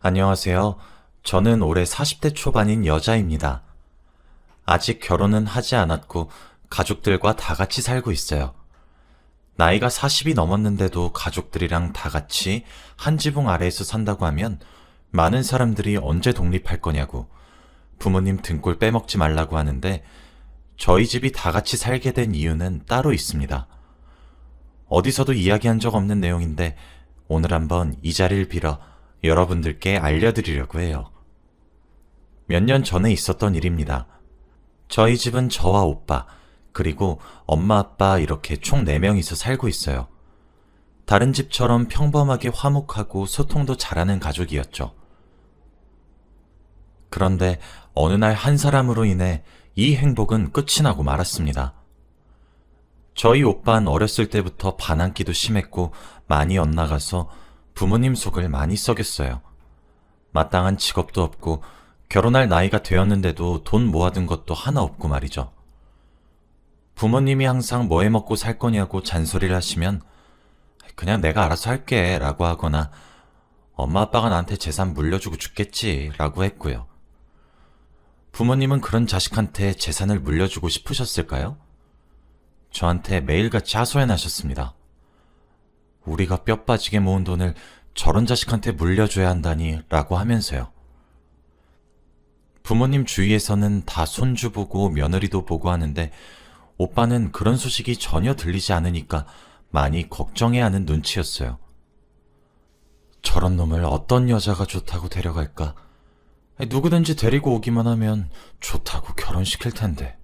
안녕하세요. 저는 올해 40대 초반인 여자입니다. 아직 결혼은 하지 않았고 가족들과 다 같이 살고 있어요. 나이가 40이 넘었는데도 가족들이랑 다 같이 한 지붕 아래에서 산다고 하면 많은 사람들이 언제 독립할 거냐고 부모님 등골 빼먹지 말라고 하는데 저희 집이 다 같이 살게 된 이유는 따로 있습니다. 어디서도 이야기한 적 없는 내용인데 오늘 한번 이 자리를 빌어 여러분들께 알려드리려고 해요. 몇 년 전에 있었던 일입니다. 저희 집은 저와 오빠, 그리고 엄마 아빠 이렇게 총 4명이서 살고 있어요. 다른 집처럼 평범하게 화목하고 소통도 잘하는 가족이었죠. 그런데 어느 날 한 사람으로 인해 이 행복은 끝이 나고 말았습니다. 저희 오빠는 어렸을 때부터 반항기도 심했고 많이 엇나가서 부모님 속을 많이 썩였어요. 마땅한 직업도 없고 결혼할 나이가 되었는데도 돈 모아둔 것도 하나 없고 말이죠. 부모님이 항상 뭐 해 먹고 살 거냐고 잔소리를 하시면 그냥 내가 알아서 할게 라고 하거나 엄마 아빠가 나한테 재산 물려주고 죽겠지 라고 했고요. 부모님은 그런 자식한테 재산을 물려주고 싶으셨을까요? 저한테 매일같이 하소연하셨습니다. 우리가 뼈 빠지게 모은 돈을 저런 자식한테 물려줘야 한다니 라고 하면서요. 부모님 주위에서는 다 손주 보고 며느리도 보고 하는데 오빠는 그런 소식이 전혀 들리지 않으니까 많이 걱정해야 하는 눈치였어요. 저런 놈을 어떤 여자가 좋다고 데려갈까? 누구든지 데리고 오기만 하면 좋다고 결혼시킬 텐데.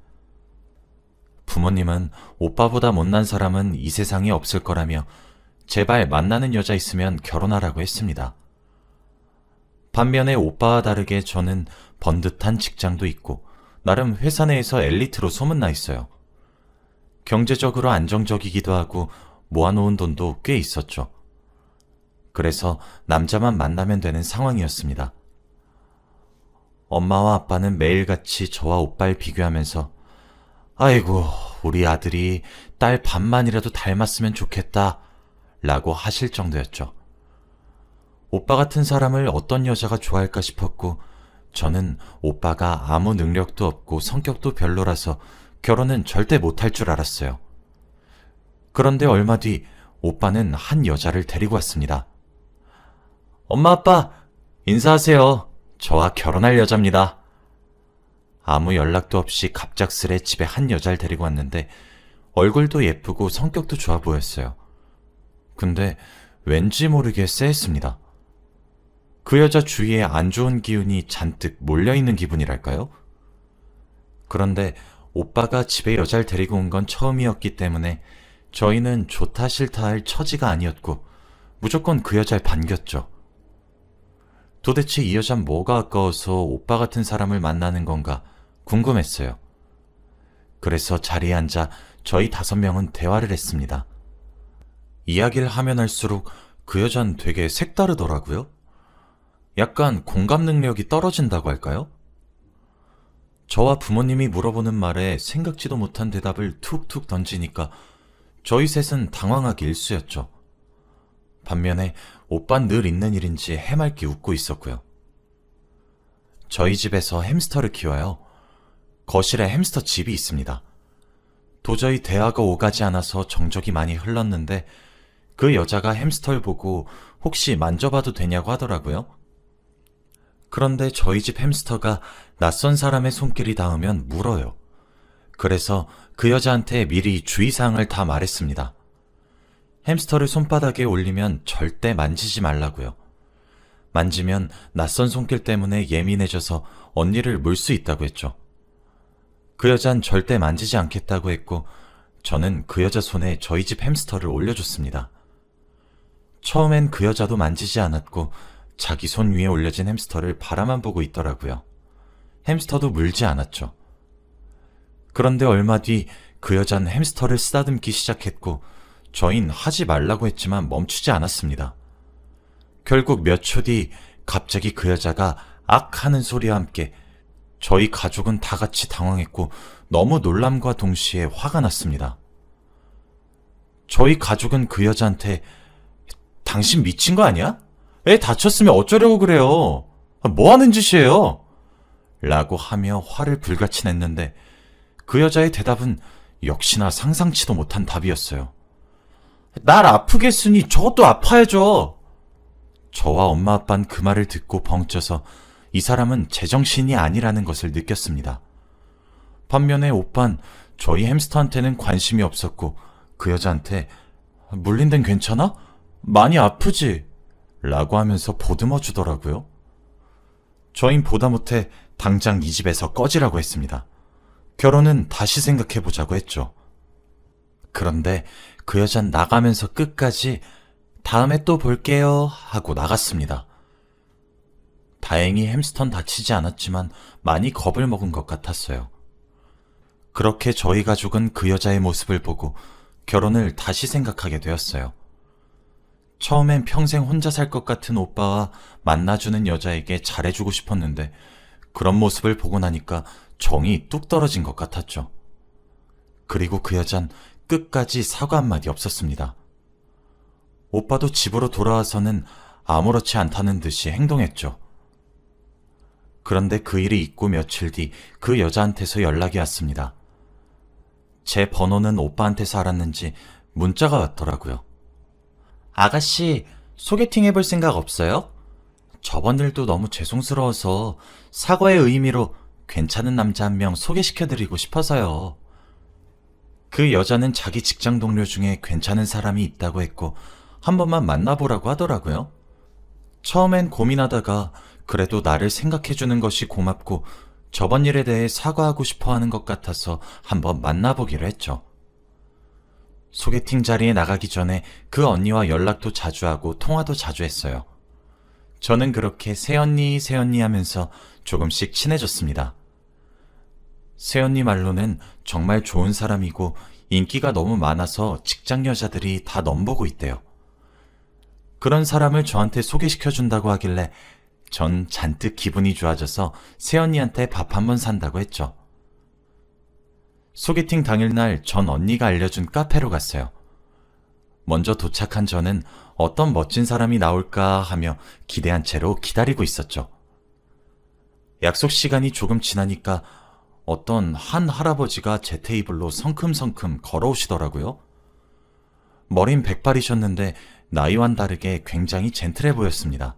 부모님은 오빠보다 못난 사람은 이 세상에 없을 거라며 제발 만나는 여자 있으면 결혼하라고 했습니다. 반면에 오빠와 다르게 저는 번듯한 직장도 있고 나름 회사 내에서 엘리트로 소문나 있어요. 경제적으로 안정적이기도 하고 모아놓은 돈도 꽤 있었죠. 그래서 남자만 만나면 되는 상황이었습니다. 엄마와 아빠는 매일같이 저와 오빠를 비교하면서 아이고 우리 아들이 딸 반만이라도 닮았으면 좋겠다 라고 하실 정도였죠. 오빠 같은 사람을 어떤 여자가 좋아할까 싶었고 저는 오빠가 아무 능력도 없고 성격도 별로라서 결혼은 절대 못할 줄 알았어요. 그런데 얼마 뒤 오빠는 한 여자를 데리고 왔습니다. 엄마 아빠 인사하세요. 저와 결혼할 여자입니다. 아무 연락도 없이 갑작스레 집에 한 여자를 데리고 왔는데 얼굴도 예쁘고 성격도 좋아 보였어요. 근데 왠지 모르게 쎄했습니다. 그 여자 주위에 안 좋은 기운이 잔뜩 몰려있는 기분이랄까요? 그런데 오빠가 집에 여자를 데리고 온 건 처음이었기 때문에 저희는 좋다 싫다 할 처지가 아니었고 무조건 그 여자를 반겼죠. 도대체 이 여잔 뭐가 아까워서 오빠 같은 사람을 만나는 건가 궁금했어요. 그래서 자리에 앉아 저희 5명은 대화를 했습니다. 이야기를 하면 할수록 그 여잔 되게 색다르더라고요. 약간 공감 능력이 떨어진다고 할까요? 저와 부모님이 물어보는 말에 생각지도 못한 대답을 툭툭 던지니까 저희 셋은 당황하기 일쑤였죠. 반면에 오빤 늘 있는 일인지 해맑게 웃고 있었고요. 저희 집에서 햄스터를 키워요. 거실에 햄스터 집이 있습니다. 도저히 대화가 오가지 않아서 정적이 많이 흘렀는데 그 여자가 햄스터를 보고 혹시 만져봐도 되냐고 하더라고요. 그런데 저희 집 햄스터가 낯선 사람의 손길이 닿으면 물어요. 그래서 그 여자한테 미리 주의사항을 다 말했습니다. 햄스터를 손바닥에 올리면 절대 만지지 말라고요. 만지면 낯선 손길 때문에 예민해져서 언니를 물 수 있다고 했죠. 그 여잔 절대 만지지 않겠다고 했고 저는 그 여자 손에 저희 집 햄스터를 올려줬습니다. 처음엔 그 여자도 만지지 않았고 자기 손 위에 올려진 햄스터를 바라만 보고 있더라고요. 햄스터도 물지 않았죠. 그런데 얼마 뒤 그 여잔 햄스터를 쓰다듬기 시작했고 저흰 하지 말라고 했지만 멈추지 않았습니다. 결국 몇 초 뒤 갑자기 그 여자가 악 하는 소리와 함께 저희 가족은 다 같이 당황했고 너무 놀람과 동시에 화가 났습니다. 저희 가족은 그 여자한테 당신 미친 거 아니야? 애 다쳤으면 어쩌려고 그래요? 뭐 하는 짓이에요? 라고 하며 화를 불같이 냈는데 그 여자의 대답은 역시나 상상치도 못한 답이었어요. 날 아프게 했으니 저것도 아파야죠. 저와 엄마 아빠는 그 말을 듣고 벙쪄서 이 사람은 제정신이 아니라는 것을 느꼈습니다. 반면에 오빤 저희 햄스터한테는 관심이 없었고 그 여자한테 물린 데는 괜찮아? 많이 아프지? 라고 하면서 보듬어 주더라고요. 저흰 보다 못해 당장 이 집에서 꺼지라고 했습니다. 결혼은 다시 생각해보자고 했죠. 그런데 그 여잔 나가면서 끝까지 다음에 또 볼게요 하고 나갔습니다. 다행히 햄스턴 다치지 않았지만 많이 겁을 먹은 것 같았어요. 그렇게 저희 가족은 그 여자의 모습을 보고 결혼을 다시 생각하게 되었어요. 처음엔 평생 혼자 살 것 같은 오빠와 만나주는 여자에게 잘해주고 싶었는데 그런 모습을 보고 나니까 정이 뚝 떨어진 것 같았죠. 그리고 그 여잔 끝까지 사과 한마디 없었습니다. 오빠도 집으로 돌아와서는 아무렇지 않다는 듯이 행동했죠. 그런데 그 일이 있고 며칠 뒤 그 여자한테서 연락이 왔습니다. 제 번호는 오빠한테서 알았는지 문자가 왔더라고요. 아가씨, 소개팅 해볼 생각 없어요? 저번 일도 너무 죄송스러워서 사과의 의미로 괜찮은 남자 한 명 소개시켜드리고 싶어서요. 그 여자는 자기 직장 동료 중에 괜찮은 사람이 있다고 했고 한 번만 만나보라고 하더라고요. 처음엔 고민하다가 그래도 나를 생각해주는 것이 고맙고 저번 일에 대해 사과하고 싶어 하는 것 같아서 한번 만나보기로 했죠. 소개팅 자리에 나가기 전에 그 언니와 연락도 자주 하고 통화도 자주 했어요. 저는 그렇게 새언니 새언니 하면서 조금씩 친해졌습니다. 새언니 말로는 정말 좋은 사람이고 인기가 너무 많아서 직장 여자들이 다 넘보고 있대요. 그런 사람을 저한테 소개시켜준다고 하길래 전 잔뜩 기분이 좋아져서 새언니한테 밥 한 번 산다고 했죠. 소개팅 당일날 전 언니가 알려준 카페로 갔어요. 먼저 도착한 저는 어떤 멋진 사람이 나올까 하며 기대한 채로 기다리고 있었죠. 약속 시간이 조금 지나니까 어떤 한 할아버지가 제 테이블로 성큼성큼 걸어오시더라고요. 머린 백발이셨는데 나이와는 다르게 굉장히 젠틀해 보였습니다.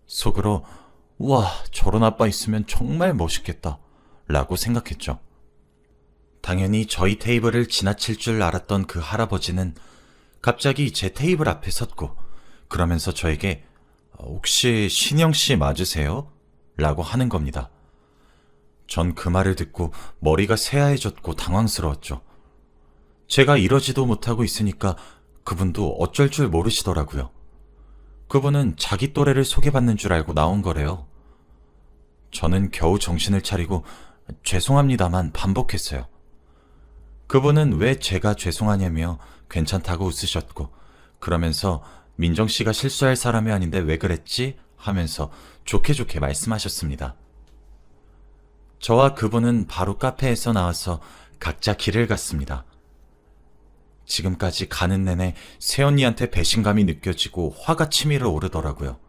속으로 우와, 저런 아빠 있으면 정말 멋있겠다 라고 생각했죠. 당연히 저희 테이블을 지나칠 줄 알았던 그 할아버지는 갑자기 제 테이블 앞에 섰고 그러면서 저에게 혹시 신영씨 맞으세요? 라고 하는 겁니다. 전 그 말을 듣고 머리가 새하얘졌고 당황스러웠죠. 제가 이러지도 못하고 있으니까 그분도 어쩔 줄 모르시더라고요. 그분은 자기 또래를 소개받는 줄 알고 나온 거래요. 저는 겨우 정신을 차리고 죄송합니다만 반복했어요. 그분은 왜 제가 죄송하냐며 괜찮다고 웃으셨고 그러면서 민정 씨가 실수할 사람이 아닌데 왜 그랬지? 하면서 좋게 좋게 말씀하셨습니다. 저와 그분은 바로 카페에서 나와서 각자 길을 갔습니다. 지금까지 가는 내내 새언니한테 배신감이 느껴지고 화가 치밀어 오르더라고요.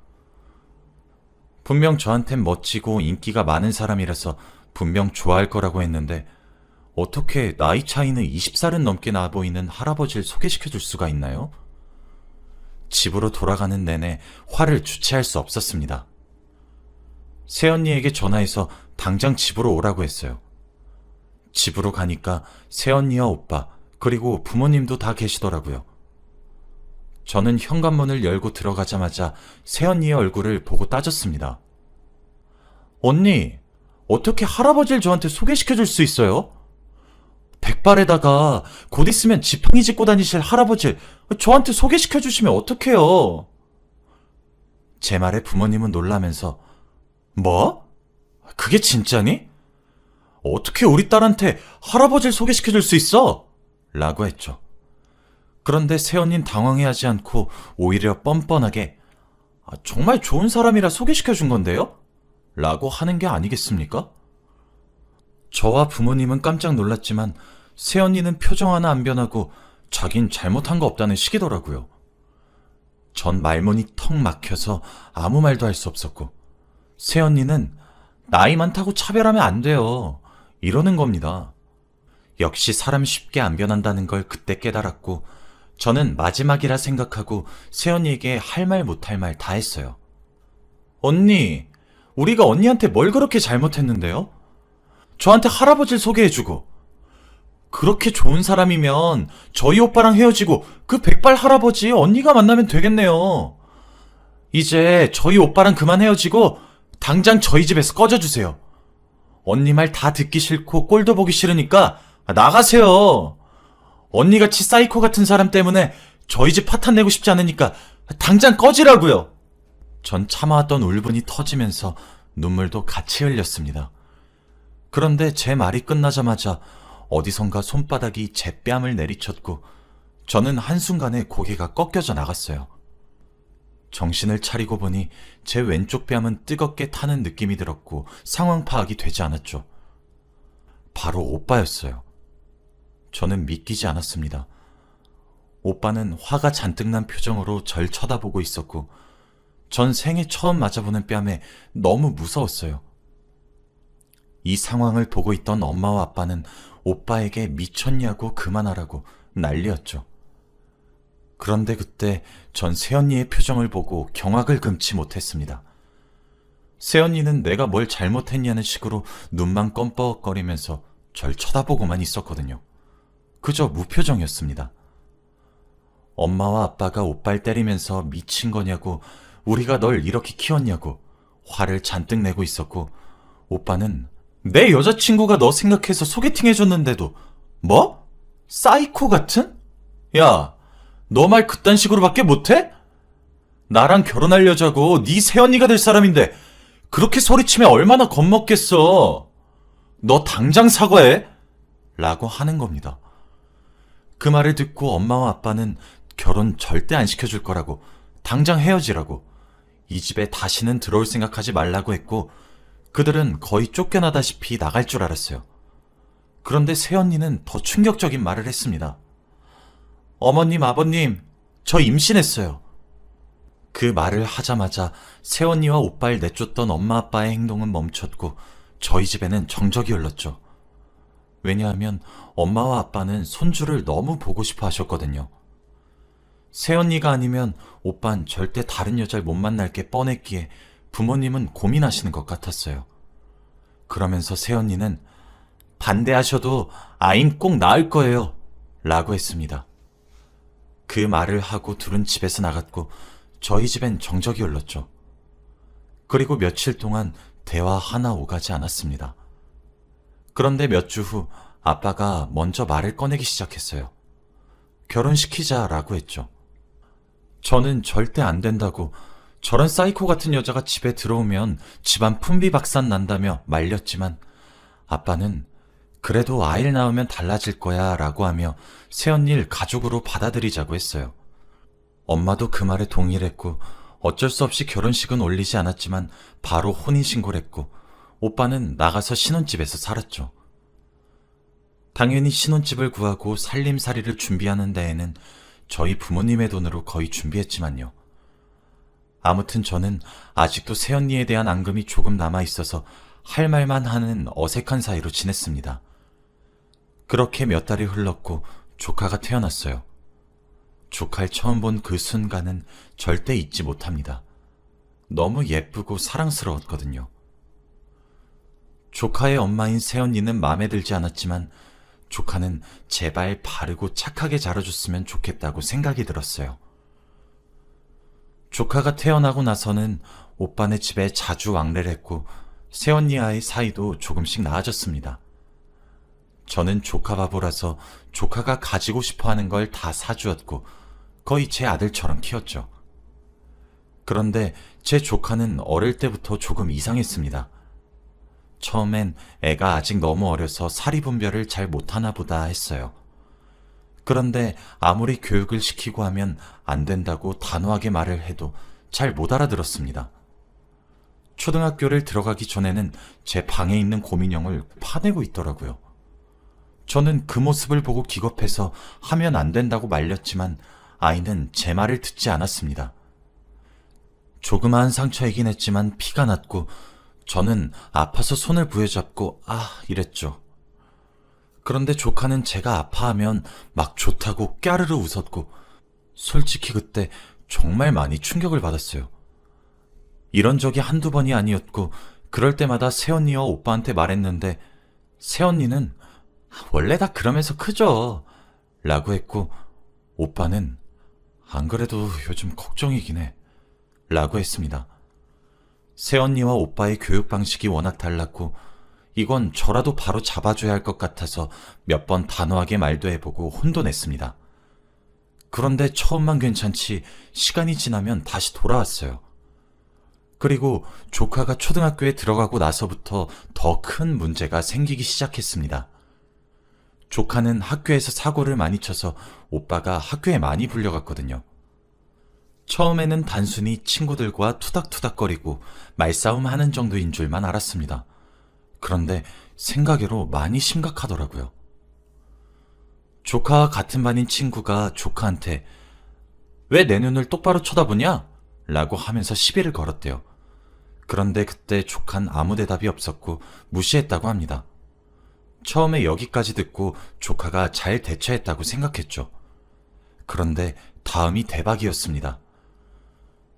분명 저한텐 멋지고 인기가 많은 사람이라서 분명 좋아할 거라고 했는데 어떻게 나이 차이는 20살은 넘게 나 보이는 할아버지를 소개시켜줄 수가 있나요? 집으로 돌아가는 내내 화를 주체할 수 없었습니다. 새언니에게 전화해서 당장 집으로 오라고 했어요. 집으로 가니까 새언니와 오빠 그리고 부모님도 다 계시더라고요. 저는 현관문을 열고 들어가자마자 새언니의 얼굴을 보고 따졌습니다. 언니, 어떻게 할아버지를 저한테 소개시켜줄 수 있어요? 백발에다가 곧 있으면 지팡이 짚고 다니실 할아버지를 저한테 소개시켜주시면 어떡해요? 제 말에 부모님은 놀라면서 뭐? 그게 진짜니? 어떻게 우리 딸한테 할아버지를 소개시켜줄 수 있어? 라고 했죠. 그런데 새언니는 당황해하지 않고 오히려 뻔뻔하게 정말 좋은 사람이라 소개시켜준 건데요? 라고 하는 게 아니겠습니까? 저와 부모님은 깜짝 놀랐지만 새언니는 표정 하나 안 변하고 자긴 잘못한 거 없다는 식이더라고요. 전 말문이 턱 막혀서 아무 말도 할 수 없었고, 새언니는 나이 많다고 차별하면 안 돼요. 이러는 겁니다. 역시 사람 쉽게 안 변한다는 걸 그때 깨달았고, 저는 마지막이라 생각하고 새언니에게 할 말 못할 말 다 했어요. 언니, 우리가 언니한테 뭘 그렇게 잘못했는데요? 저한테 할아버지를 소개해주고, 그렇게 좋은 사람이면 저희 오빠랑 헤어지고 그 백발 할아버지 언니가 만나면 되겠네요. 이제 저희 오빠랑 그만 헤어지고 당장 저희 집에서 꺼져주세요. 언니 말 다 듣기 싫고 꼴도 보기 싫으니까 나가세요. 언니같이 사이코 같은 사람 때문에 저희 집 파탄 내고 싶지 않으니까 당장 꺼지라고요. 전 참아왔던 울분이 터지면서 눈물도 같이 흘렸습니다. 그런데 제 말이 끝나자마자 어디선가 손바닥이 제 뺨을 내리쳤고 저는 한순간에 고개가 꺾여져 나갔어요. 정신을 차리고 보니 제 왼쪽 뺨은 뜨겁게 타는 느낌이 들었고 상황 파악이 되지 않았죠. 바로 오빠였어요. 저는 믿기지 않았습니다. 오빠는 화가 잔뜩 난 표정으로 절 쳐다보고 있었고 전 생애 처음 맞아보는 뺨에 너무 무서웠어요. 이 상황을 보고 있던 엄마와 아빠는 오빠에게 미쳤냐고 그만하라고 난리였죠. 그런데 그때 전 새언니의 표정을 보고 경악을 금치 못했습니다. 새언니는 내가 뭘 잘못했냐는 식으로 눈만 껌뻑거리면서 절 쳐다보고만 있었거든요. 그저 무표정이었습니다. 엄마와 아빠가 오빠를 때리면서 미친 거냐고, 우리가 널 이렇게 키웠냐고 화를 잔뜩 내고 있었고, 오빠는 내 여자친구가 너 생각해서 소개팅 해줬는데도 뭐? 사이코 같은? 야, 너 말 그딴 식으로밖에 못해? 나랑 결혼하려자고 네 새언니가 될 사람인데 그렇게 소리치면 얼마나 겁먹겠어. 너 당장 사과해. 라고 하는 겁니다. 그 말을 듣고 엄마와 아빠는 결혼 절대 안 시켜줄 거라고, 당장 헤어지라고, 이 집에 다시는 들어올 생각하지 말라고 했고 그들은 거의 쫓겨나다시피 나갈 줄 알았어요. 그런데 새언니는 더 충격적인 말을 했습니다. 어머님, 아버님, 저 임신했어요. 그 말을 하자마자 새언니와 오빠를 내쫓던 엄마 아빠의 행동은 멈췄고 저희 집에는 정적이 흘렀죠. 왜냐하면 엄마와 아빠는 손주를 너무 보고 싶어 하셨거든요. 새언니가 아니면 오빤 절대 다른 여자를 못 만날 게 뻔했기에 부모님은 고민하시는 것 같았어요. 그러면서 새언니는 반대하셔도 아임 꼭 낳을 거예요 라고 했습니다. 그 말을 하고 둘은 집에서 나갔고 저희 집엔 정적이 흘렀죠. 그리고 며칠 동안 대화 하나 오가지 않았습니다. 그런데 몇 주 후 아빠가 먼저 말을 꺼내기 시작했어요. 결혼시키자라고 했죠. 저는 절대 안 된다고, 저런 사이코 같은 여자가 집에 들어오면 집안 풍비박산 난다며 말렸지만 아빠는 그래도 아이를 낳으면 달라질 거야 라고 하며 새언니를 가족으로 받아들이자고 했어요. 엄마도 그 말에 동의를 했고 어쩔 수 없이 결혼식은 올리지 않았지만 바로 혼인신고를 했고 오빠는 나가서 신혼집에서 살았죠. 당연히 신혼집을 구하고 살림살이를 준비하는 데에는 저희 부모님의 돈으로 거의 준비했지만요. 아무튼 저는 아직도 새언니에 대한 앙금이 조금 남아있어서 할 말만 하는 어색한 사이로 지냈습니다. 그렇게 몇 달이 흘렀고 조카가 태어났어요. 조카를 처음 본 그 순간은 절대 잊지 못합니다. 너무 예쁘고 사랑스러웠거든요. 조카의 엄마인 새언니는 마음에 들지 않았지만 조카는 제발 바르고 착하게 자라줬으면 좋겠다고 생각이 들었어요. 조카가 태어나고 나서는 오빠네 집에 자주 왕래를 했고 새언니와의 사이도 조금씩 나아졌습니다. 저는 조카 바보라서 조카가 가지고 싶어하는 걸 다 사주었고 거의 제 아들처럼 키웠죠. 그런데 제 조카는 어릴 때부터 조금 이상했습니다. 처음엔 애가 아직 너무 어려서 사리분별을 잘 못하나 보다 했어요. 그런데 아무리 교육을 시키고 하면 안 된다고 단호하게 말을 해도 잘 못 알아들었습니다. 초등학교를 들어가기 전에는 제 방에 있는 곰인형을 파내고 있더라고요. 저는 그 모습을 보고 기겁해서 하면 안 된다고 말렸지만 아이는 제 말을 듣지 않았습니다. 조그마한 상처이긴 했지만 피가 났고 저는 아파서 손을 부여잡고 이랬죠. 그런데 조카는 제가 아파하면 막 좋다고 까르르 웃었고 솔직히 그때 정말 많이 충격을 받았어요. 이런 적이 한두 번이 아니었고 그럴 때마다 새언니와 오빠한테 말했는데 새언니는 원래 다 그러면서 크죠 라고 했고 오빠는 안 그래도 요즘 걱정이긴 해 라고 했습니다. 새언니와 오빠의 교육 방식이 워낙 달랐고 이건 저라도 바로 잡아줘야 할 것 같아서 몇 번 단호하게 말도 해보고 혼도 냈습니다. 그런데 처음만 괜찮지 시간이 지나면 다시 돌아왔어요. 그리고 조카가 초등학교에 들어가고 나서부터 더 큰 문제가 생기기 시작했습니다. 조카는 학교에서 사고를 많이 쳐서 오빠가 학교에 많이 불려갔거든요. 처음에는 단순히 친구들과 투닥투닥거리고 말싸움 하는 정도인 줄만 알았습니다. 그런데 생각외로 많이 심각하더라고요. 조카와 같은 반인 친구가 조카한테 왜 내 눈을 똑바로 쳐다보냐? 라고 하면서 시비를 걸었대요. 그런데 그때 조카는 아무 대답이 없었고 무시했다고 합니다. 처음에 여기까지 듣고 조카가 잘 대처했다고 생각했죠. 그런데 다음이 대박이었습니다.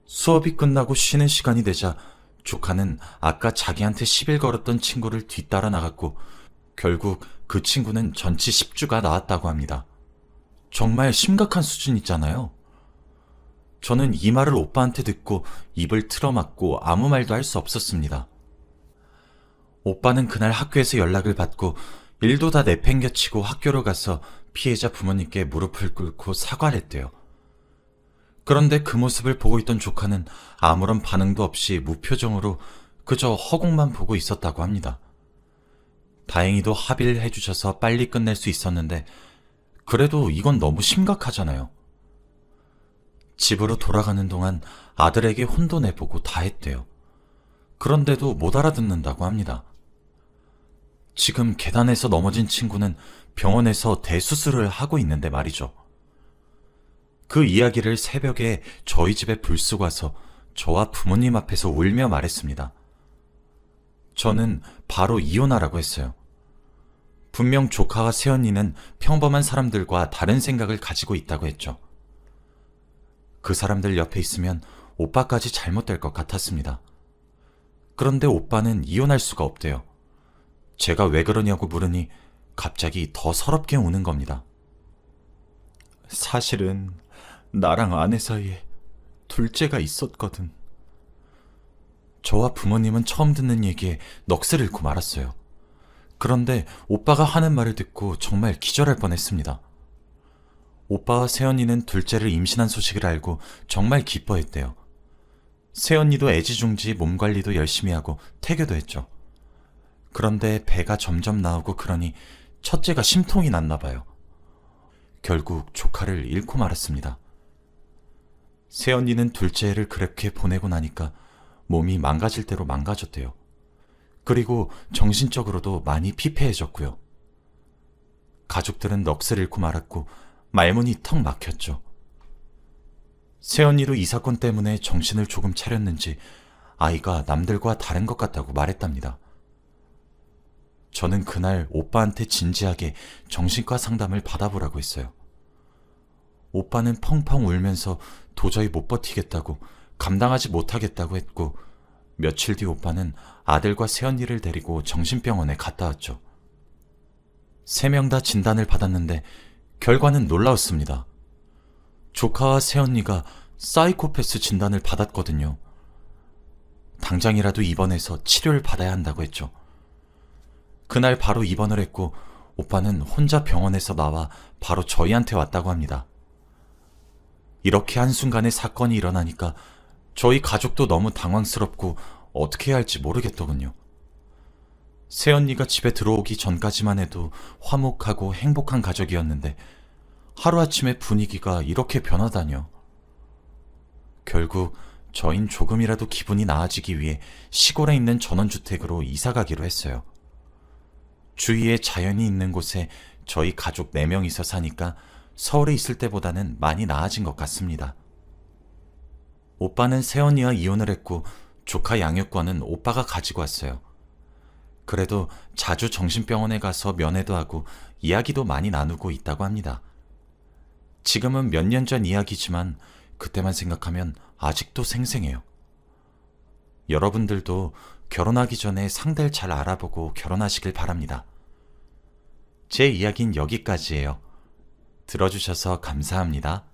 수업이 끝나고 쉬는 시간이 되자 조카는 아까 자기한테 시비를 걸었던 친구를 뒤따라 나갔고 결국 그 친구는 전치 10주가 나왔다고 합니다. 정말 심각한 수준이잖아요. 저는 이 말을 오빠한테 듣고 입을 틀어막고 아무 말도 할 수 없었습니다. 오빠는 그날 학교에서 연락을 받고 일도 다 내팽겨치고 학교로 가서 피해자 부모님께 무릎을 꿇고 사과를 했대요. 그런데 그 모습을 보고 있던 조카는 아무런 반응도 없이 무표정으로 그저 허공만 보고 있었다고 합니다. 다행히도 합의를 해주셔서 빨리 끝낼 수 있었는데 그래도 이건 너무 심각하잖아요. 집으로 돌아가는 동안 아들에게 혼도 내보고 다 했대요. 그런데도 못 알아듣는다고 합니다. 지금 계단에서 넘어진 친구는 병원에서 대수술을 하고 있는데 말이죠. 그 이야기를 새벽에 저희 집에 불쑥 와서 저와 부모님 앞에서 울며 말했습니다. 저는 바로 이혼하라고 했어요. 분명 조카와 새언니는 평범한 사람들과 다른 생각을 가지고 있다고 했죠. 그 사람들 옆에 있으면 오빠까지 잘못될 것 같았습니다. 그런데 오빠는 이혼할 수가 없대요. 제가 왜 그러냐고 물으니 갑자기 더 서럽게 우는 겁니다. 사실은 나랑 아내 사이에 둘째가 있었거든. 저와 부모님은 처음 듣는 얘기에 넋을 잃고 말았어요. 그런데 오빠가 하는 말을 듣고 정말 기절할 뻔했습니다. 오빠와 새언니는 둘째를 임신한 소식을 알고 정말 기뻐했대요. 새언니도 애지중지 몸 관리도 열심히 하고 태교도 했죠. 그런데 배가 점점 나오고 그러니 첫째가 심통이 났나 봐요. 결국 조카를 잃고 말았습니다. 새언니는 둘째를 그렇게 보내고 나니까 몸이 망가질 대로 망가졌대요. 그리고 정신적으로도 많이 피폐해졌고요. 가족들은 넋을 잃고 말았고 말문이 턱 막혔죠. 새언니도 이 사건 때문에 정신을 조금 차렸는지 아이가 남들과 다른 것 같다고 말했답니다. 저는 그날 오빠한테 진지하게 정신과 상담을 받아보라고 했어요. 오빠는 펑펑 울면서 도저히 못 버티겠다고, 감당하지 못하겠다고 했고 며칠 뒤 오빠는 아들과 새언니를 데리고 정신병원에 갔다 왔죠. 3명 다 진단을 받았는데 결과는 놀라웠습니다. 조카와 새언니가 사이코패스 진단을 받았거든요. 당장이라도 입원해서 치료를 받아야 한다고 했죠. 그날 바로 입원을 했고 오빠는 혼자 병원에서 나와 바로 저희한테 왔다고 합니다. 이렇게 한순간에 사건이 일어나니까 저희 가족도 너무 당황스럽고 어떻게 해야 할지 모르겠더군요. 새언니가 집에 들어오기 전까지만 해도 화목하고 행복한 가족이었는데 하루아침에 분위기가 이렇게 변하다뇨. 결국 저흰 조금이라도 기분이 나아지기 위해 시골에 있는 전원주택으로 이사가기로 했어요. 주위에 자연이 있는 곳에 저희 가족 4명이서 사니까 서울에 있을 때보다는 많이 나아진 것 같습니다. 오빠는 새언니와 이혼을 했고 조카 양육권은 오빠가 가지고 왔어요. 그래도 자주 정신병원에 가서 면회도 하고 이야기도 많이 나누고 있다고 합니다. 지금은 몇 년 전 이야기지만 그때만 생각하면 아직도 생생해요. 여러분들도 결혼하기 전에 상대를 잘 알아보고 결혼하시길 바랍니다. 제 이야기는 여기까지예요. 들어주셔서 감사합니다.